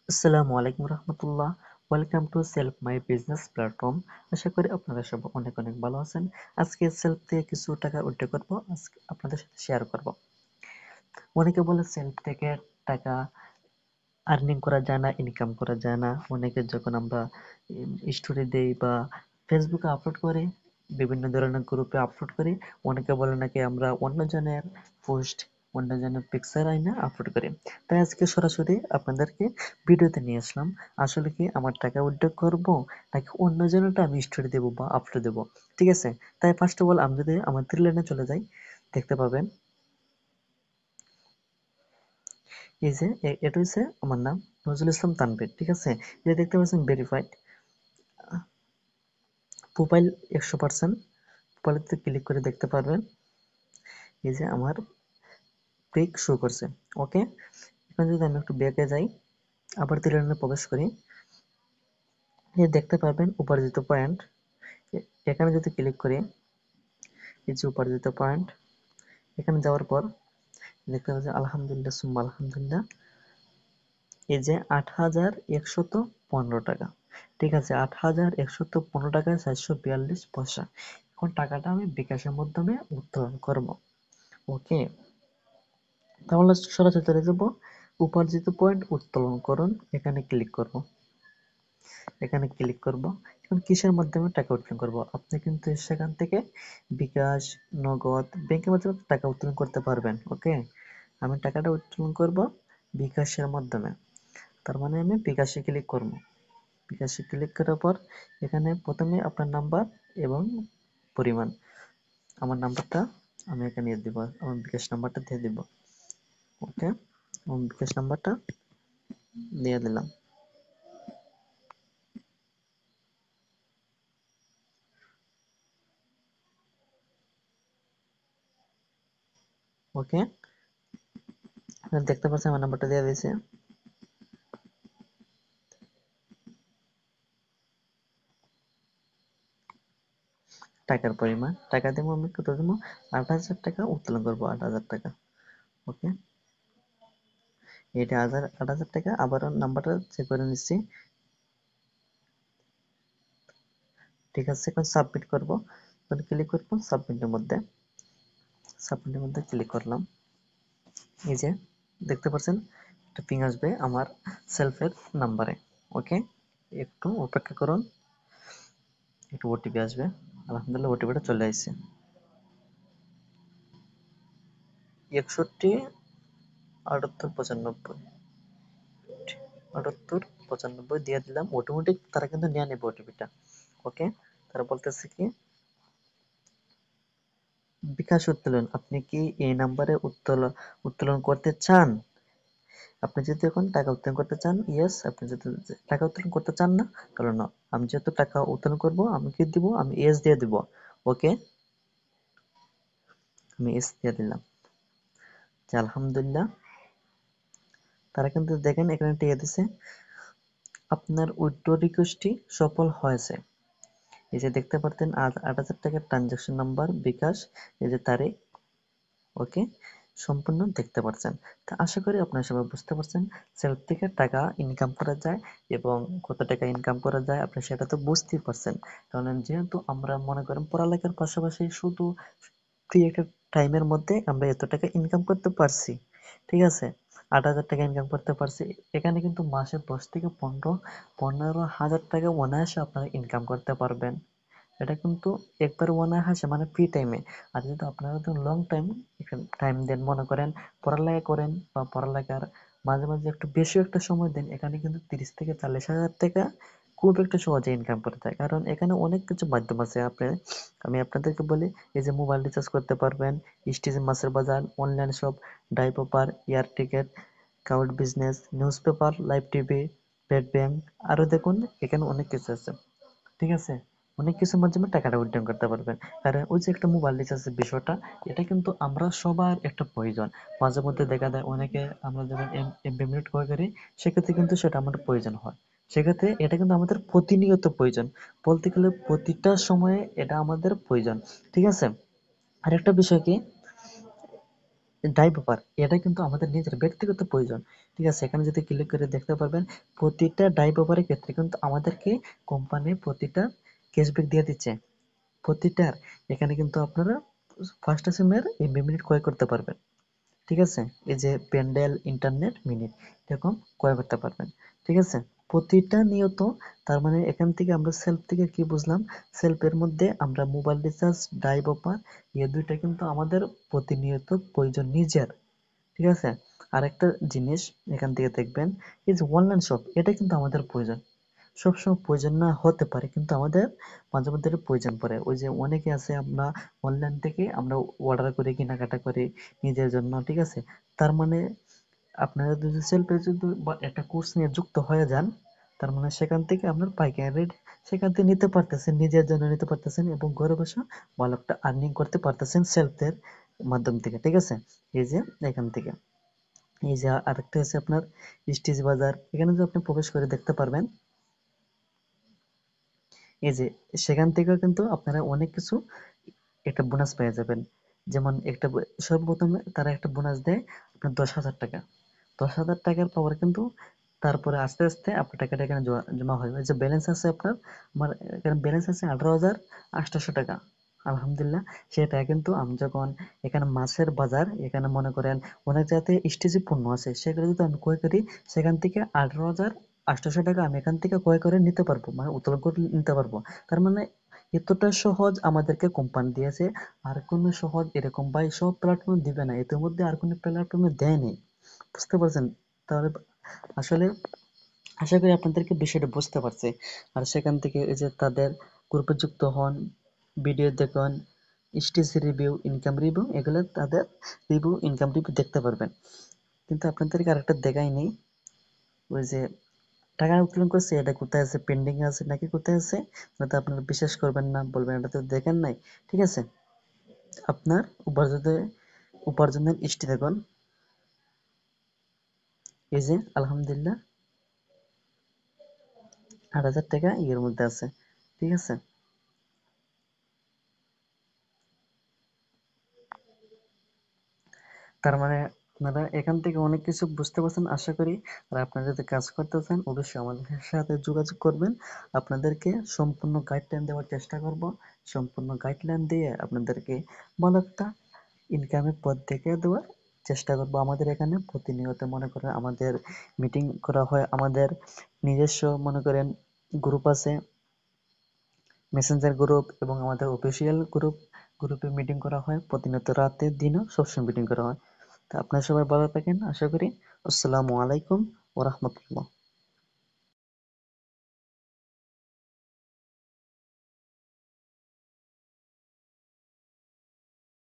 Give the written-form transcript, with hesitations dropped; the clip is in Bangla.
আসসালামু আলাইকুম রহমতুল্লাহ। Welcome to self my business platform. আশা করি আপনারা সব অনেক অনেক ভালো আছেন। আজকে সেলফ থেকে কিছু টাকা উইথড্র করব, আজকে আপনাদের সাথে শেয়ার করব। অনেকে বলে সেলফ থেকে টাকা আর্নিং করা যায় না, ইনকাম করা যায় না। অনেকে যখন আমরা স্টোরি দেই বা ফেসবুকে আপলোড করি, বিভিন্ন ধরনের গ্রুপে আপলোড করি, অনেকে বলে নাকি আমরা অন্যজনের পোস্ট, অন্যজনের পিকচার আইনা আপলোড করি। তাই আজকে সরাসরি আপনাদেরকে ভিডিওতে নিয়ে আসলাম। আসলে কি আমার টাকা উইথড্র করব নাকি অন্যজনেরটা আমি স্টোরি দেবো বা আপলোড দেবো, ঠিক আছে? তাই ফার্স্ট অফ অল আমি যদি আমার থ্রি লাইনে চলে যাই, দেখতে পাবেন এই যে এটা হচ্ছে আমার নাম নজরুল ইসলাম তানভীর, ঠিক আছে? এটা দেখতে পাচ্ছেন ভেরিফাইড প্রোফাইল 100%। প্রোফাইলতে ক্লিক করে দেখতে পারবেন এই যে আমার পিক শো করছে। ওকে, এখন যদি আমি একটু ব্যাকে যাই, আবার তিরানে প্রবেশ করি, এই দেখতে পারবেন উপার্জিত পয়েন্ট। এখানে যদি ক্লিক করি, এই যে উপার্জিত পয়েন্ট, এখানে যাওয়ার পর দেখতে পাচ্ছি আলহামদুলিল্লাহ সুম্মা আলহামদুলিল্লাহ, এই যে ৮,১১৫ টাকা, ঠিক আছে? ৮,১15 টাকা ৪৪২ পয়সা। এখন টাকাটা আমি বিকাশের মাধ্যমে উত্তোলন করব। ওকে, তাহলে সরাসরি চলে যাব উপার্জিত পয়েন্ট উত্তোলন করুন, এখানে ক্লিক করব। এখানে ক্লিক করব। এখন কিসের মাধ্যমে টাকা উত্তোলন করব? আপনি কিন্তু সেখান থেকে বিকাশ, নগদ, ব্যাংকের মাধ্যমে টাকা উত্তোলন করতে পারবেন। ওকে, আমি টাকাটা উত্তোলন করব বিকাশের মাধ্যমে। তার মানে আমি বিকাশে ক্লিক করব। বিকাশে ক্লিক করার পর এখানে প্রথমে আপনার নাম্বার এবং পরিমাণ, আমার নাম্বারটা আমি এখানে দিয়ে দিব, আমার বিকাশ নাম্বারটা দিয়ে দিব। ওকে, আমার বিকাশ নাম্বারটা দিয়ে দিলাম। ওকে, দেখতে পাচ্ছেন আমার নাম্বারটা দিয়ে দিয়েছে। টাকার পরিমাণ, টাকা দেবো আমি কত দেবো? ৮,০০০ টাকা উত্তোলন করবো, ৮,০০০ টাকা। ওকে, এটা ৮,০০০ টাকা। আবার নাম্বারটা চেক করে নিচ্ছি, ঠিক আছে? এখন সাবমিট করবো, ক্লিক করবো সাবমিটের মধ্যে। সাবমিটের মধ্যে ক্লিক করলাম, এই যে দেখতে পাচ্ছেন একটা পিং আসবে আমার সেলফের নাম্বারে। ওকে, একটু অপেক্ষা করুন, একটু ওটিপি আসবে। আলহামদুলিল্লাহ ওটিপিটা চলে আসছে। 61 78 95, 78 95 দিয়ে দিলাম। অটোমেটিক তারা কিন্তু নিয়ে নেবে ওটিপিটা। ওকে, তারা বলতেছে কি বিকাশ উত্তোলন, আপনি কি এই নাম্বারে উত্তোলন করতে চান? আপনি যদি এখন টাকা উত্তোলন করতে চান, ইয়েস। আপনি যদি টাকা উত্তোলন করতে চান না, কারণ না, আমি যেহেতু টাকা উত্তোলন করব, আমি কি দিব? আমি এস দিয়ে দিব। ওকে, আমি এস দিয়ে দিলাম। যে আলহামদুলিল্লাহ, তারা কিন্তু দেখেন এখানে টিকে দিছে আপনার উইথড্র রিকোয়েস্টটি সফল হয়েছে। এই যে দেখতে পারতেন ৮,০০০ টাকার ট্রানজাকশন নাম্বার বিকাশ, এই যে তারিখ। ওকে, সম্পূর্ণ দেখতে পাচ্ছেন। তা আশা করি আপনারা সবাই বুঝতে পারছেন সেলফ থেকে টাকা ইনকাম করা যায় এবং কত টাকা ইনকাম করা যায় আপনি সেটা তো বুঝতেই পারছেন। কারণ যেহেতু আমরা মনে করেন পড়ালেখার পাশাপাশি শুধু ফ্রি একটা টাইমের মধ্যে আমরা এত টাকা ইনকাম করতে পারছি, ঠিক আছে? ৮,০০০ টাকা ইনকাম করতে পারছি। এখানে কিন্তু মাসে ১০ থেকে ১৫,০০০ টাকা অনায়াসে আপনারা ইনকাম করতে পারবেন। এটা কিন্তু একবারে অনায়াসে, মানে ফ্রি টাইমে। আর যদি আপনারা যদি লং টাইম টাইম দেন, মনে করেন পড়ালেখা করেন বা পড়ালেখার মাঝে মাঝে একটু বেশি একটা সময় দেন, এখানে কিন্তু ৩০ থেকে ৪০ হাজার টাকা খুব একটা সহজে ইনকাম করা যায়। কারণ এখানে অনেক কিছু মাধ্যম আছে। আমি আপনাদেরকে বলি, এই যে মোবাইল রিচার্জ করতে পারবেন, স্টেজ মাছের বাজার, online shop, die paper, air ticket, cloud business, news paper, live TV, paid bank, আরো দেখুন এখানে অনেক কিছু আছে, ঠিক আছে? অনেক কিছুর মাধ্যমে টাকাটা উইথড্র করতে পারবেন। কারণ ওই যে একটা মোবাইল রিচার্জের বিষয়টা, এটা কিন্তু আমরা সবার একটা প্রয়োজন। মাঝে মধ্যে দেখা যায় অনেকে আমরা যখন এমবি মিনিট ক্রয় করি, সেক্ষেত্রে কিন্তু সেটা আমাদের প্রয়োজন হয়। সেক্ষেত্রে এটা কিন্তু আমাদের প্রতিনিয়ত প্রয়োজন, বলতে গেলে প্রতিটা সময়ে এটা আমাদের প্রয়োজন, ঠিক আছে? আরেকটা বিষয় কি, ডাইপার এটা কিন্তু আমাদের নিজের ব্যক্তিগত প্রয়োজন। ঠিক আছে, এখানে যদি ক্লিক করে দেখতে পারবেন প্রতিটা ডাইপারের ক্ষেত্রে কিন্তু আমাদেরকে কোম্পানি প্রতিটা ক্যাশব্যাক দিয়ে দিচ্ছে প্রতিটার। এখানে কিন্তু আপনারা ফার্স্ট সিমের এমবি মিনিট ক্রয় করতে পারবেন। ঠিক আছে, এই যে প্যান্ডেল ইন্টারনেট মিনিট এরকম ক্রয় করতে পারবেন। ঠিক আছে, প্রতিটা নিয়ত। তার মানে এখান থেকে আমরা সেলফ থেকে কি বুঝলাম, সেলফের মধ্যে আমরা মোবাইল রিচার্জ ডাইভ অফার এই দুইটা কিন্তু আমাদের প্রতিনিয়ত প্রয়োজন নিজের। ঠিক আছে, আরেকটা জিনিস এখান থেকে দেখবেন, এই যে অনলাইন শপ এটা কিন্তু আমাদের প্রয়োজন। সবসময় প্রয়োজন না হতে পারে কিন্তু আমাদের মাঝে মধ্যে এটা প্রয়োজন পড়ে। ওই যে অনেকে আছে আমরা অনলাইন থেকে আমরা অর্ডার করে কেনাকাটা করি নিজের জন্য। ঠিক আছে, তার মানে আপনারা যদি সেলফে যদি বা একটা কোর্স নিয়ে যুক্ত হয়ে যান, তার মানে সেখান থেকে আপনার পাইকারি রেট সেখান থেকে নিতে পারতেছেন, নিজের জন্য নিতে পারতেছেন এবং ঘরে বসে ভালো একটা আর্নিং করতে পারতেছেন সেলফের মাধ্যম থেকে। ঠিক আছে, এই যে এখান থেকে এই যে আরেকটা আছে আপনার স্টিচ বাজার, এখানে যদি আপনি প্রবেশ করে দেখতে পারবেন এই যে সেখান থেকেও কিন্তু আপনারা অনেক কিছু একটা বোনাস পেয়ে যাবেন। যেমন একটা সর্বপ্রথমে তারা একটা বোনাস দেয় আপনার 10,000 টাকা। 10,000 টাকার পাওয়ার কিন্তু তারপরে আস্তে আস্তে আপনার টাকাটা এখানে জমা হয়। ওই যে ব্যালেন্স আছে আপনার, আমার এখানে ব্যালেন্স আছে 18,800 টাকা। আলহামদুলিল্লাহ, সেটা কিন্তু আমি যখন এখানে মাছের বাজার, এখানে মনে করেন অনেক জায়গাতে স্টেজি পণ্য আছে, সেগুলো যদি আমি ক্রয় করি সেখান থেকে 18,800 টাকা আমি এখান থেকে ক্রয় করে নিতে পারবো, মানে উত্তোলন করে নিতে পারবো। তার মানে এতটা সহজ আমাদেরকে কোম্পানি দিয়েছে। আর কোনো সহজ এরকম ভাই সব প্ল্যাটফর্ম দিবে না, এর মধ্যে আর কোনো প্ল্যাটফর্মে দেয়নি। বুঝতে পারছেন? তাহলে আসলে আশা করি আপনাদেরকে বিষয়টা বুঝতে পারছি। আর সেখান থেকে এই যে তাদের গ্রুপে যুক্ত হন, ভিডিও দেখুন, স্টেজ রিভিউ, ইনকাম রিভিউ, এগুলো তাদের রিভিউ, ইনকাম রিভিউ দেখতে পারবেন। কিন্তু আপনাদেরকে আরেকটা দেখাইনি, ওই যে টাকা উত্তোলন করছে এটা কোথায় আছে, পেন্ডিং আছে নাকি কোথায় আছে, যাতে আপনারা বিশ্বাস করবেন না, বলবেন এটা তো দেখেন নাই। ঠিক আছে, আপনার উপার্জনের হিস্ট্রি দেখুন, এই যে আলহামদুলিল্লাহ 8,000 টাকা ইয়ের মধ্যে আছে। ঠিক আছে, তার মানে আপনারা এখান থেকে অনেক কিছু বুঝতে পারছেন আশা করি। আর আপনারা যদি কাজ করতে চান অবশ্যই আমাদের সাথে যোগাযোগ করবেন। আপনাদেরকে সম্পূর্ণ গাইডলাইন দেওয়ার চেষ্টা করব। সম্পূর্ণ গাইডলাইন দিয়ে আপনাদেরকে ভালো একটা ইনকামের পথ দেখিয়ে দেওয়ার চেষ্টা করব। আমাদের এখানে প্রতিনিয়ত মনে করেন আমাদের মিটিং করা হয়, আমাদের নিজস্ব মনে করেন গ্রুপ আছে, মেসেঞ্জার গ্রুপ এবং আমাদের অফিসিয়াল গ্রুপে মিটিং করা হয় প্রতিনিয়ত, রাতে দিনও সবসময় মিটিং করা হয়। তা আপনারা সবাই ভালো থাকেন আশা করি। আসসালামু আলাইকুম ওয়া রাহমাতুল্লাহ।